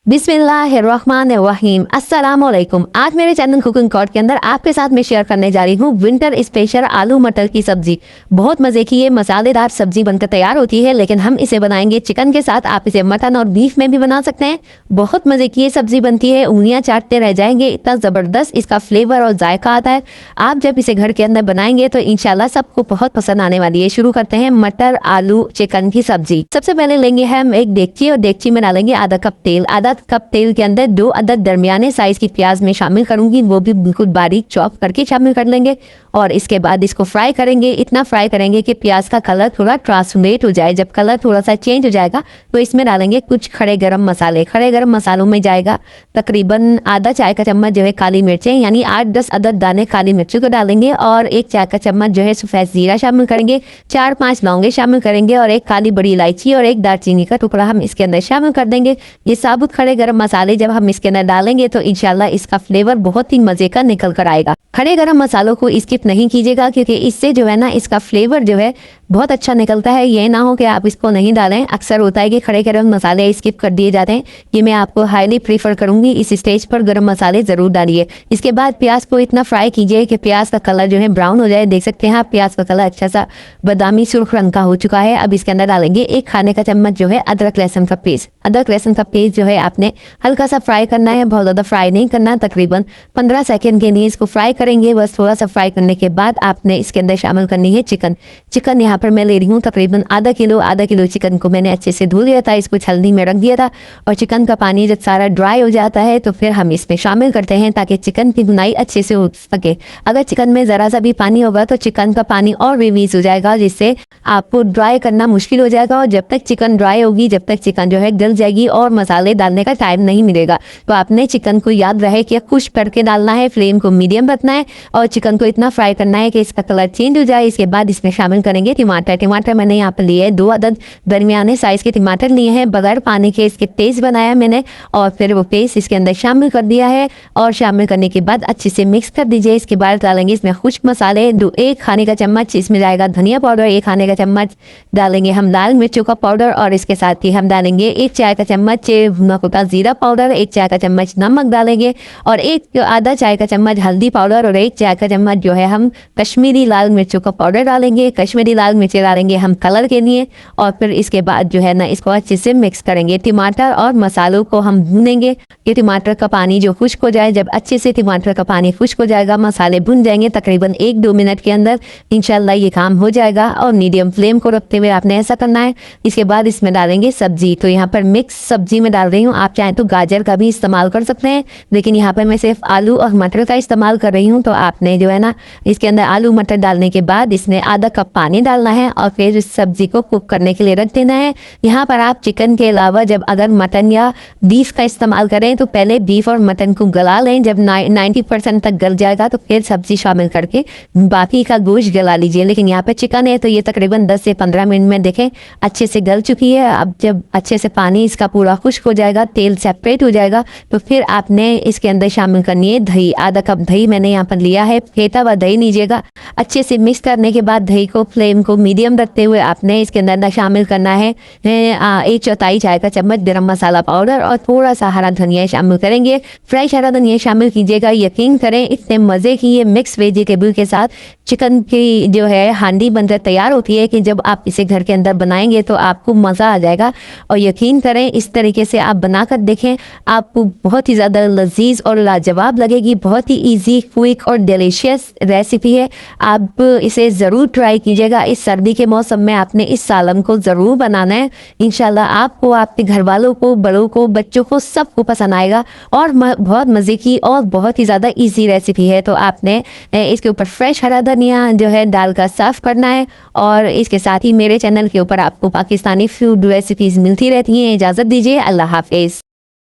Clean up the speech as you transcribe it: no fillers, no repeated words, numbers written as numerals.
बिस्मिल्लाहिर्रहमानिर्रहीम अस्सलाम वालेकुम। आज मेरे चैनल कुकिंग कॉर्ड के अंदर आपके साथ मैं शेयर करने जा रही हूँ विंटर स्पेशल आलू मटर की सब्जी। बहुत मज़े की ये मसालेदार सब्जी बनकर तैयार होती है, लेकिन हम इसे बनाएंगे चिकन के साथ। आप इसे मटन और बीफ में भी बना सकते हैं। बहुत मज़े की ये सब्जी बनती है, उंगलियाँ चाटते रह जाएंगे, इतना ज़बरदस्त इसका फ्लेवर और जायका आता है। आप जब इसे घर के अंदर बनाएंगे तो इंशाल्लाह सबको बहुत पसंद आने वाली है। शुरू करते हैं मटर आलू चिकन की सब्जी। सबसे पहले लेंगे हम एक डेगची और डेगची में डालेंगे आधा कप तेल। आधा कप तेल के अंदर 2 अदद दरमियाने साइज की प्याज में शामिल करूंगी, वो भी बिल्कुल बारीक चॉप करके शामिल कर लेंगे और इसके बाद इसको फ्राई करेंगे। इतना फ्राई करेंगे कि प्याज का कलर थोड़ा ट्रांसलेट हो जाए। जब कलर थोड़ा सा चेंज हो जाएगा तो इसमें डालेंगे कुछ खड़े गरम मसाले। खड़े गरम मसालों में जाएगा तकरीबन आधा चाय का चम्मच जो है काली मिर्चें, यानी 8-10 अदद दाने काली मिर्चों को डालेंगे और 1 चाय का चम्मच जो है सफ़ेद जीरा शामिल करेंगे। 4-5 लौंगे शामिल करेंगे और 1 काली बड़ी इलायची और 1 दालचीनी का टुकड़ा हम इसके अंदर शामिल कर देंगे। ये साबुत खड़े गरम मसाले जब हम इसके अंदर डालेंगे तो इंशाल्लाह इसका फ्लेवर बहुत ही मजे का निकल कर आएगा। खड़े गरम मसालों को स्किप नहीं कीजिएगा, क्योंकि इससे जो है ना इसका फ्लेवर जो है बहुत अच्छा निकलता है। ये ना हो कि आप इसको नहीं डालें। अक्सर होता है कि खड़े गरम मसाले स्किप कर दिए जाते हैं। ये मैं आपको हाईली प्रीफर करूंगी, इस स्टेज पर गरम मसाले जरूर डालिए। इसके बाद प्याज को इतना फ्राई कीजिए कि प्याज का कलर जो है ब्राउन हो जाए। देख सकते हैं आप प्याज का कलर अच्छा सा बादामी सुर्ख रंग का हो चुका है। अब इसके अंदर डालेंगे 1 खाने का चम्मच जो है अदरक लहसुन का पेस्ट। अदरक लहसुन का पेस्ट जो है आपने हल्का सा फ्राई करना है, बहुत ज़्यादा फ्राई नहीं करना। तकरीबन 15 सेकंड के लिए इसको फ्राई करेंगे। बस थोड़ा सा फ्राई करने के बाद आपने इसके अंदर शामिल करनी है चिकन। चिकन यहाँ पर मैं ले रही हूँ तकरीबन आधा किलो चिकन को मैंने अच्छे से धो लिया था, इसको हल्दी में रख दिया था और चिकन का पानी जब सारा ड्राई हो जाता है तो फिर हम इसमें शामिल करते हैं ताकि चिकन की भुनाई अच्छे से हो सके। अगर चिकन में ज़रा सा भी पानी होगा तो चिकन का पानी और रिलीज हो जाएगा, जिससे आपको ड्राई करना मुश्किल हो जाएगा और जब तक चिकन ड्राई होगी जब तक चिकन जो है गल जाएगी और मसाले डालने का टाइम नहीं मिलेगा। तो आपने चिकन को याद रहे कि खुश करके डालना है, फ्लेम को मीडियम रखना है और चिकन को इतना फ्राई करना है कि इसका कलर चेंज हो जाए। इसके बाद इसमें शामिल करेंगे टमाटर। टमाटर मैंने यहाँ पर लिए 2 अदद दरमियाने साइज के टमाटर लिए हैं, बगैर पानी के इसके पेस्ट बनाया मैंने और फिर वो पेस्ट इसके अंदर शामिल कर दिया है और शामिल करने के बाद अच्छे से मिक्स कर दीजिए। इसके बाद डालेंगे इसमें खुश्क मसाले 1 खाने का चम्मच, इसमें जाएगा धनिया पाउडर 1 खाने का चम्मच, डालेंगे हम लाल मिर्चों का पाउडर और इसके साथ ही हम डालेंगे 1 चाय का चम्मच भुना कुटा जीरा पाउडर, 1 चाय का चम्मच नमक डालेंगे और आधा चाय का चम्मच हल्दी पाउडर और 1 चाय का चम्मच जो है हम कश्मीरी लाल मिर्चों का पाउडर डालेंगे। कश्मीरी लाल मिर्चें डालेंगे हम कलर के लिए और फिर इसके बाद जो है ना इसको अच्छे से मिक्स करेंगे। टमाटर और मसालों को हम भूनेंगे कि टमाटर का पानी जो खुश्क हो जाए। जब अच्छे से टमाटर का पानी खुश्क हो जाएगा, मसाले भुन जाएंगे, तकरीबन 1-2 मिनट के अंदर इंशाल्लाह ये काम हो जाएगा और मीडियम फ्लेम को रखते हुए आपने ऐसा करना है। इसके बाद इसमें डालेंगे सब्जी। तो यहाँ पर मिक्स सब्जी में डाल रही हूँ, आप चाहें तो गाजर का भी इस्तेमाल कर सकते हैं, लेकिन यहाँ पर मैं सिर्फ आलू और मटर का इस्तेमाल कर रही हूँ। तो आपने जो है ना इसके अंदर आलू मटर डालने के बाद इसमें आधा कप पानी डालना है और फिर इस सब्जी को कुक करने के लिए रख देना है। यहाँ पर आप चिकन के अलावा जब अगर मटन या बीफ का इस्तेमाल करें तो पहले बीफ और मटन को गला लें। जब 90% तक गल जाएगा तो फिर सब्जी शामिल करके बाकी का गोश्त गला लीजिए। लेकिन यहाँ पर चिकन है तो ये तकरीबन 10 से 15 मिनट में देखें अच्छे से गल चुकी है। अब जब अच्छे से पानी इसका पूरा खुश्क हो जाएगा, तेल सेपरेट हो जाएगा, तो फिर आपने इसके अंदर शामिल करनी है दही। आधा कप दही मैंने यहाँ पर लिया है, फेंटा हुआ दही लीजिएगा। अच्छे से मिक्स करने के बाद दही को फ्लेम को मीडियम रखते हुए आपने इसके अंदर शामिल करना है 1/4 चाय का चम्मच गरम मसाला पाउडर और थोड़ा सा हरा धनिया शामिल करेंगे। फ्रेश हरा धनिया शामिल कीजिएगा। यकीन करें इतने मज़े की ये मिक्स वेजिटेबल के साथ चिकन की जो है हांडी बनकर तैयार होती है कि जब आप इसे घर के अंदर बनाएंगे तो आपको मज़ा आ जाएगा। और यकीन करें इस तरीके से आप बनाकर देखें, आपको बहुत ही ज़्यादा लजीज और लाजवाब लगेगी। बहुत ही इजी, क्विक और डिलीशियस रेसिपी है। आप इसे ज़रूर ट्राई कीजिएगा। इस सर्दी के मौसम में आपने इस सालन को ज़रूर बनाना है। इंशाल्लाह आपको, आपके घर वालों को, बड़ों को, बच्चों को सबको पसंद आएगा और बहुत मज़े की और बहुत ही ज़्यादा इजी रेसिपी है। तो आपने इसके ऊपर फ्रेश हरा धनिया जो है डालकर सर्व करना है। और इसके साथ ही मेरे चैनल के ऊपर आपको पाकिस्तानी फूड रेसिपीज़ मिलती रहती हैं। इजाज़त दीजिए, अल्लाह हाफिज़।